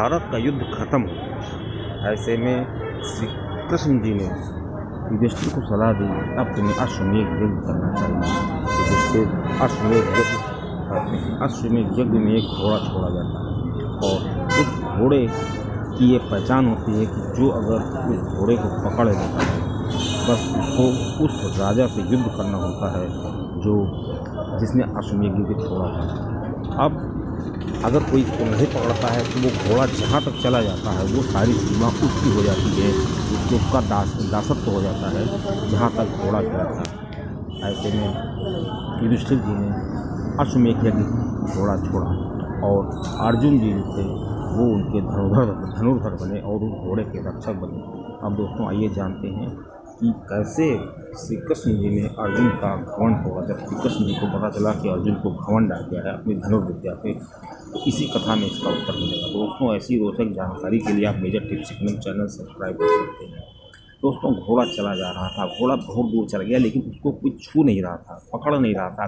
महाभारत का युद्ध खत्म हो गया। ऐसे में श्री कृष्ण जी ने युधिष्ठिर को सलाह दी, अब तुम्हें अश्वमेध यज्ञ करना चाहिए। युधिष्ठिर अश्वमेध यज्ञ करते हैं। अश्वमेध यज्ञ में एक घोड़ा छोड़ा जाता है और उस घोड़े की ये पहचान होती है कि जो अगर उस घोड़े को पकड़ लेता है बस उसको उस राजा से युद्ध करना होता है जो जिसने अश्वमेध यज्ञ छोड़ा था। अब अगर कोई इसको नहीं पकड़ता है तो वो घोड़ा जहाँ तक चला जाता है वो सारी सीमा उसकी हो जाती है, उसको उसका दासत्व हो जाता है जहाँ तक घोड़ा गया था। ऐसे में युधिष्ठिर जी ने अश्वमेध यज्ञ घोड़ा छोड़ा और अर्जुन जी जो थे वो उनके धनुर्धर बने और उस घोड़े के रक्षक बने। अब दोस्तों आइए जानते हैं कि कैसे श्री कृष्ण जी ने अर्जुन का घमंड तोड़ा। जब श्री कृष्ण जी को पता चला कि अर्जुन को घमंड आ गया है अपनी धनुर्विद्या पे, तो इसी कथा में इसका उत्तर मिलेगा। दोस्तों ऐसी रोचक जानकारी के लिए आप major tips signal channel subscribe कर सकते हैं। दोस्तों घोड़ा चला जा रहा था, घोड़ा बहुत दूर चल गया लेकिन उसको कोई छू नहीं रहा था, पकड़ नहीं रहा था,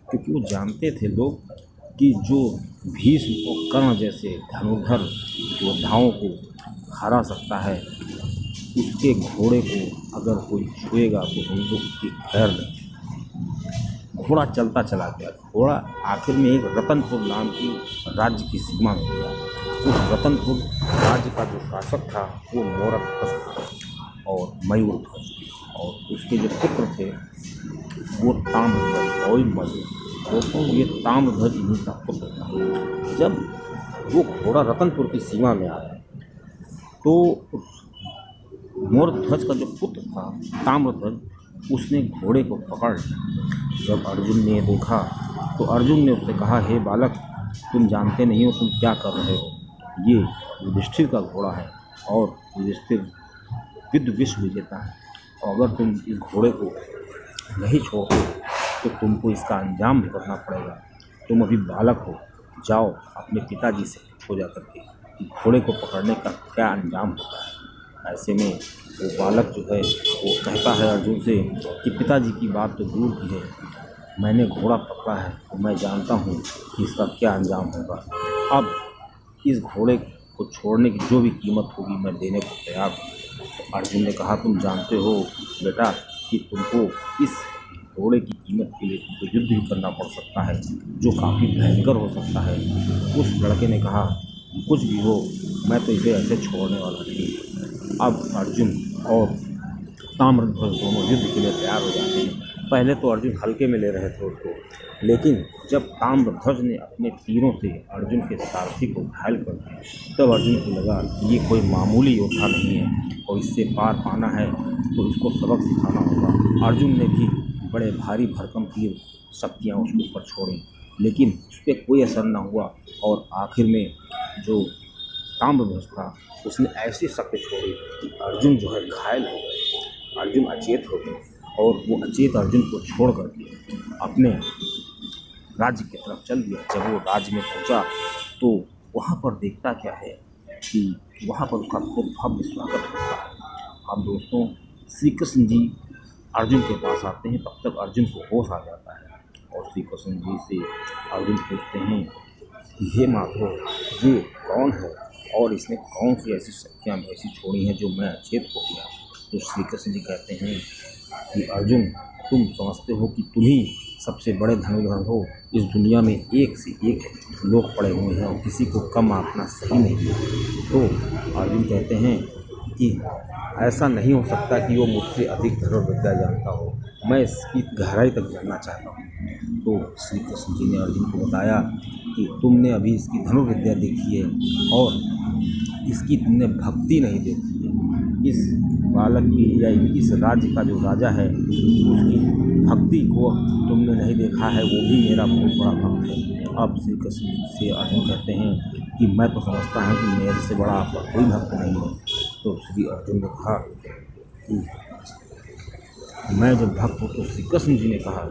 क्योंकि वो जानते थे लोग कि जो भीष्म और कर्ण जैसे धनुर्धर योद्धाओं को हरा सकता है उसके घोड़े को अगर कोई छुएगा तो उनको उसकी खैर नहीं। घोड़ा चलता चला गया। घोड़ा आखिर में एक रतनपुर नाम की राज्य की सीमा में गया। उस रतनपुर राज्य का जो शासक था वो मोरध्वज था और मयूरध्वज, और उसके जो पुत्र थे वो ताम्रध्वज और मयूर। दोस्तों ये ताम्रध्वज इन्हीं का पुत्र था। जब वो घोड़ा रतनपुर की सीमा में आया तो मोरध्वज का जो पुत्र था ताम्रध्वज उसने घोड़े को पकड़ लिया। जब अर्जुन ने देखा तो अर्जुन ने उससे कहा, हे बालक, तुम जानते नहीं हो तुम क्या कर रहे हो, ये युधिष्ठिर का घोड़ा है और युधिष्ठिर विद्ध विश्व विजेता है, और अगर तुम इस घोड़े को नहीं छोड़ते तो तुमको इसका अंजाम भुगतना पड़ेगा। तुम अभी बालक हो, जाओ अपने पिताजी से पूछो जा करके कि घोड़े को पकड़ने का क्या अंजाम होता है। ऐसे में वो बालक जो है वो कहता है अर्जुन से कि पिताजी की बात तो दूर की है, मैंने घोड़ा पकड़ा है तो मैं जानता हूँ कि इसका क्या अंजाम होगा। अब इस घोड़े को छोड़ने की जो भी कीमत होगी मैं देने को तैयार हूँ। तो अर्जुन ने कहा, तुम जानते हो बेटा कि तुमको इस घोड़े की कीमत के लिए तुमको युद्ध भी करना पड़ सकता है जो काफ़ी भयंकर हो सकता है। उस लड़के ने कहा, कुछ भी हो मैं तो इसे ऐसे छोड़ने वाला नहीं। अब अर्जुन और ताम्रध्वज दोनों युद्ध के लिए तैयार हो जाते हैं। पहले तो अर्जुन हल्के में ले रहे थे उसको, लेकिन जब ताम्रध्वज ने अपने तीरों से अर्जुन के सारथी को घायल कर दिया तब अर्जुन को लगा कि ये कोई मामूली योद्धा नहीं है और इससे पार पाना है तो इसको सबक सिखाना होगा। अर्जुन ने भी बड़े भारी भरकम तीर शक्तियाँ उसके ऊपर छोड़ी लेकिन उस पर कोई असर न हुआ और आखिर में जो ताम्रध्वज था उसने ऐसी शक्ति छोड़ी कि अर्जुन जो है घायल हो गए, अर्जुन अचेत हो गए, और वो अचेत अर्जुन को छोड़ करके अपने राज्य की तरफ चल दिया। जब वो राज्य में पहुंचा तो वहाँ पर देखता क्या है कि वहाँ पर उसका खूब भव्य स्वागत होता है। अब दोस्तों श्री कृष्ण जी अर्जुन के पास आते हैं, तब तक अर्जुन को होश आ जाता है और श्री कृष्ण जी से अर्जुन पूछते हैं कि हे माधव ये कौन है और इसने कौन सी ऐसी शक्तियाँ ऐसी छोड़ी हैं जो मैं अचेत हो गया। तो श्री कृष्ण जी कहते हैं कि अर्जुन तुम समझते हो कि तुम ही सबसे बड़े धनुर्धर हो, इस दुनिया में एक से एक लोग पड़े हुए हैं और किसी को कम आंकना सही नहीं है। तो अर्जुन कहते हैं कि ऐसा नहीं हो सकता कि वो मुझसे अधिक धनुर्विद्या जानता हो, मैं इसकी गहराई तक जानना चाहता हूँ। तो श्री कृष्ण जी ने अर्जुन को बताया कि तुमने अभी इसकी धनुर्विद्या देखी है और इसकी तुमने भक्ति नहीं देखी है। इस बालक की या इस राज्य का जो राजा है उसकी भक्ति को तुमने नहीं देखा है, वो भी मेरा बहुत बड़ा भक्त है। अब श्री कृष्ण से अर्जुन कहते हैं कि मैं तो समझता हूँ कि मेरे से बड़ा आपका कोई भक्त नहीं है। तो श्री अर्जुन ने कहा कि मैं जब भक्त हूँ, तो श्री कृष्ण जी ने कहा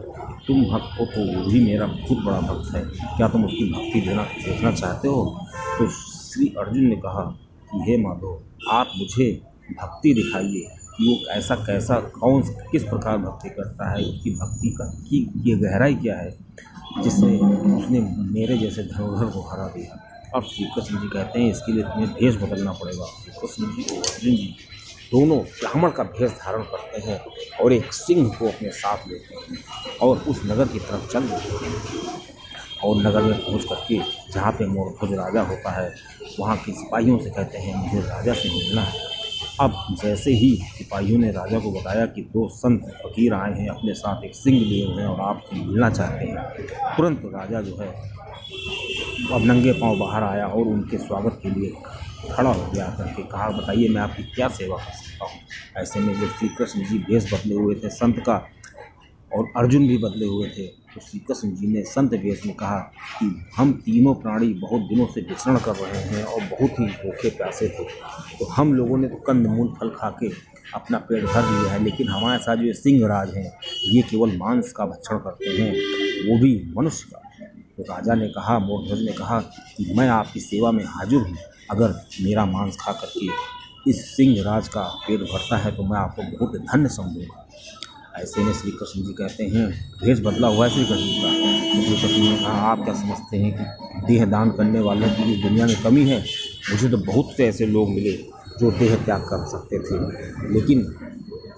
तुम भक्त हो तो वो भी मेरा बहुत बड़ा भक्त है, क्या तुम उसकी भक्ति देखना चाहते हो। तो श्री अर्जुन ने कहा कि हे माधव आप मुझे भक्ति दिखाइए कि वो ऐसा कैसा किस प्रकार भक्ति करता है, उसकी भक्ति का की ये गहराई क्या है जिससे उसने मेरे जैसे धनुर्धर को हरा दिया। अब श्री कृष्ण जी कहते हैं इसके लिए तुम्हें भेष बदलना पड़ेगा। श्री कृष्ण जी और अर्जुन जी दोनों ब्राह्मण का भेष धारण करते हैं और एक सिंह को अपने साथ लेते हैं और उस नगर की तरफ चल देते हैं। और नगर में पहुंच करके जहाँ पे मोरध्वज राजा होता है वहाँ के सिपाहियों से कहते हैं मुझे राजा से मिलना है। अब जैसे ही सिपाहियों ने राजा को बताया कि 2 संत फकीर आए हैं, अपने साथ एक सिंह लिए हुए हैं और आपसे मिलना चाहते हैं, तुरंत राजा जो है अब नंगे पांव बाहर आया और उनके स्वागत के लिए खड़ा हो गया करके कहा बताइए मैं आपकी क्या सेवा कर सकता हूँ। ऐसे में जब श्री कृष्ण जी भेष बदले हुए थे संत का और अर्जुन भी बदले हुए थे तो श्री कृष्ण जी ने संत वेश में कहा कि हम तीनों प्राणी बहुत दिनों से विचरण कर रहे हैं और बहुत ही भूखे प्यासे थे, तो हम लोगों ने तो कंद मूल फल खा के अपना पेट भर लिया है, लेकिन हमारे साथ जो सिंह राज हैं ये केवल मांस का भक्षण करते हैं, वो भी मनुष्य का। तो राजा ने कहा, मोरध्वज ने कहा कि मैं आपकी सेवा में हाजिर हूँ, अगर मेरा मांस खा करके इस सिंह राज का पेट भरता है तो मैं आपको बहुत धन्य समझूंगा। ऐसे में श्री कृष्ण जी कहते हैं भेष बदला हुआ है श्री कृष्ण जी का। तो श्री कृष्ण ने कहा आप क्या समझते हैं कि देह दान करने वालों की दुनिया में कमी है? मुझे तो बहुत से ऐसे लोग मिले जो देह त्याग कर सकते थे, लेकिन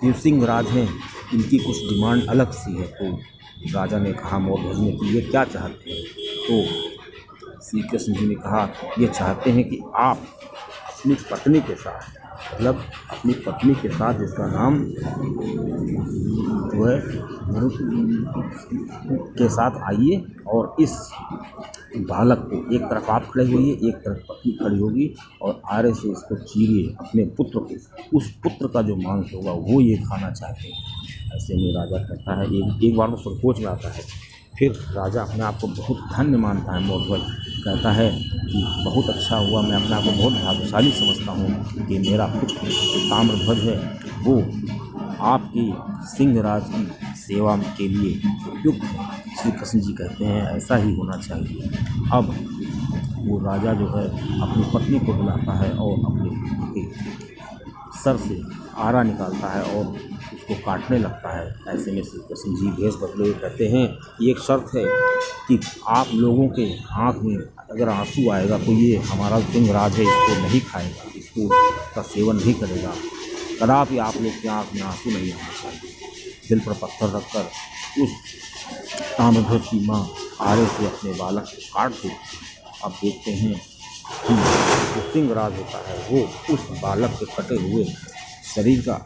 ये सिंह राज हैं इनकी कुछ डिमांड अलग सी है। तो राजा ने कहा मोरध्वज ने कि ये क्या चाहते हैं? तो श्री कृष्ण जी ने कहा ये चाहते हैं कि आप अपनी पत्नी के साथ, मतलब अपनी पत्नी के साथ जिसका नाम जो है के साथ आइए और इस बालक को एक तरफ आप खड़े होइए, एक तरफ पत्नी खड़ी होगी और आरे से इसको चीरिए अपने पुत्र को, उस पुत्र का जो मांस होगा वो ये खाना चाहते हैं। ऐसे में राजा कहता है एक बार तो संकोच में आता है, फिर राजा अपने आप को बहुत धन्य मानता है। मोरध्वज कहता है कि बहुत अच्छा हुआ, मैं अपने आप को बहुत भाग्यशाली समझता हूँ कि मेरा पुत्र ताम्रध्वज है वो आपकी सिंह राज की सेवा के लिए उपयुक्त है। श्री कृष्ण जी कहते हैं ऐसा ही होना चाहिए। अब वो राजा जो है अपनी पत्नी को बुलाता है और अपने पुत्र के सर से आरा निकालता है और उसको काटने लगता है। ऐसे में श्री कृष्ण जी भेष बदले हुए कहते हैं ये एक शर्त है कि आप लोगों के आँख में अगर आंसू आएगा तो ये हमारा सिंह राज है इसको नहीं खाएगा, इसको का सेवन नहीं करेगा, कदापि आप लोग के आँख में आंसू नहीं आना चाहिए। दिल पर पत्थर रखकर उस ताम्रध्वज की माँ आरे से अपने बालक को काट देती। अब देखते हैं कि जो सिंह राज होता है वो उस बालक के कटे हुए शरीर का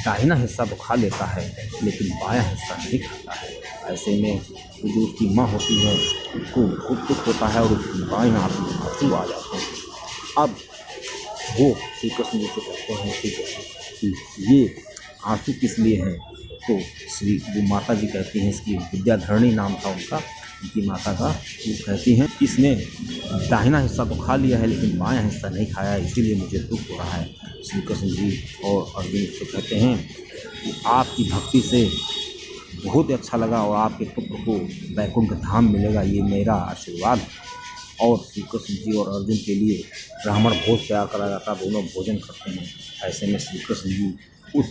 दाहिना हिस्सा तो खा लेता है लेकिन बायां हिस्सा नहीं खाता है। ऐसे में जो उसकी माँ होती है उसको बहुत दुख होता है और उसकी बाएं आंख में आंसू आ जाते हैं। अब वो श्री कृष्ण जी से कहते हैं कि ये आंसू किस लिए हैं? तो श्री वो माता जी कहती हैं, इसकी विद्याधरणी नाम था उनका, उनकी माता का, वो कहती हैं इसने दाहिना हिस्सा तो खा लिया है लेकिन बायां हिस्सा नहीं खाया है, इसीलिए मुझे दुख हो रहा है। श्री कृष्ण जी और अर्जुन से कहते हैं कि आपकी भक्ति से बहुत ही अच्छा लगा और आपके पुत्र को वैकुंठ धाम मिलेगा, ये मेरा आशीर्वाद है। और श्री कृष्ण जी और अर्जुन के लिए ब्राह्मण भोज तैयार करा जाता, दोनों भोजन करते हैं। ऐसे में श्री कृष्ण जी उस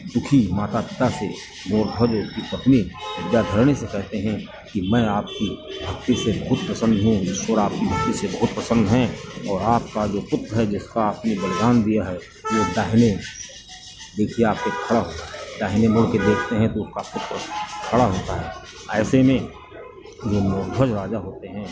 दुखी माता पिता से, मोरध्वज उसकी पत्नी विद्याधरणी से कहते हैं कि मैं आपकी भक्ति से बहुत प्रसन्न हूँ, ईश्वर आपकी भक्ति से बहुत प्रसन्न हैं और आपका जो पुत्र है जिसका आपने बलिदान दिया है वो दाहिने देखिए आपके खड़ा होता है, दाहिने मुड़ के देखते हैं तो उसका पुत्र खड़ा होता है। ऐसे में जो मोरध्वज राजा होते हैं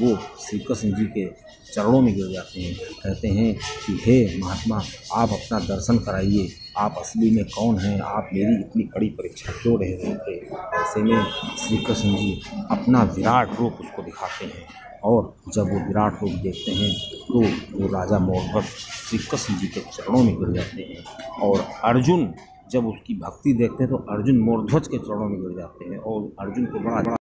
वो श्री कृष्ण जी के चरणों में गिर जाते हैं, कहते हैं कि हे महात्मा आप अपना दर्शन कराइए, आप असली में कौन हैं, आप मेरी इतनी कड़ी परीक्षा क्यों रह रहे थे। ऐसे में श्री कृष्ण जी अपना विराट रूप उसको दिखाते हैं और जब वो विराट रूप देखते हैं तो वो राजा मोरध्वज श्री कृष्ण जी के चरणों में गिर जाते हैं और अर्जुन जब उसकी भक्ति देखते हैं तो अर्जुन मोरध्वज के चरणों में गिर जाते हैं और अर्जुन को बड़ा